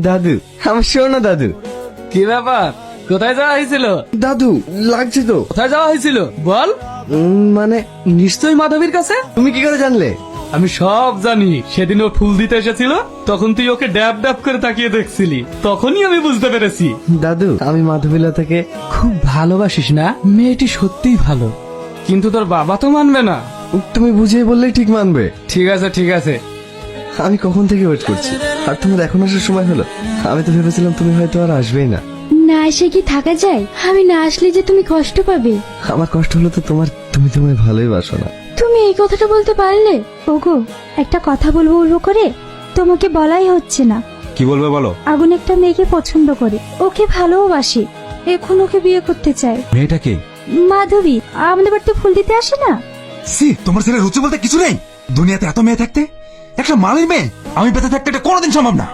দাদু, আমার শোনো দাদু। কি ব্যাপার, কোথায় যাওয়া হয়েছিল? দাদু লাগছে তো। কোথায় যাওয়া হয়েছিল বল? মানে নিশ্চয়ই মাধবীর কাছে। তুমি কি করে জানলে? আমি সব জানি, সেদিন ও ফুল দিতে এসেছিল, তখন তুই ওকে ড্যাব ড্যাব করে তাকিয়ে দেখছিলি, তখনই আমি বুঝতে পেরেছি। দাদু, আমি মাধবীলতাকে খুব ভালোবাসিস না? মেয়েটি সত্যিই ভালো, কিন্তু তোর বাবা তো মানবে না। তুমি বুঝিয়ে বললেই ঠিক মানবে। ঠিক আছে ঠিক আছে। আমি কখন থেকে ওয়েট করছি, আর তোমার এখন আসার সময় হলো। আমি তো ভেবেছিলাম তুমি হয়তো আর আসবেই না। না এসে কি থাকা যায়? আমি না আসলে যে তুমি কষ্ট পাবে। আমার কষ্ট হলো তো তুমি তোমায় ভালোই বাসো না। তুমি এই কথাটা বলতে পারলে? ওগো, একটা কথা বলবো বলবো করে তোমাকে বলাই হচ্ছে না। কি বলবে বলো। আগুন একটা মেয়েকে পছন্দ করে, ওকে ভালোবাসি, এখন ওকে বিয়ে করতে চাই। মেয়েটাকে? মাধবী, আমাদের বাড়িতে ফুল দিতে আসে না? সি, তোমার ছেলে রুচি বলতে কিছু নেই। দুনিয়াতে এত মেয়ে থাকতে একটা মালির মেয়ে আমি বেঁচে থাকতে এটা কোনোদিন সম্ভব না।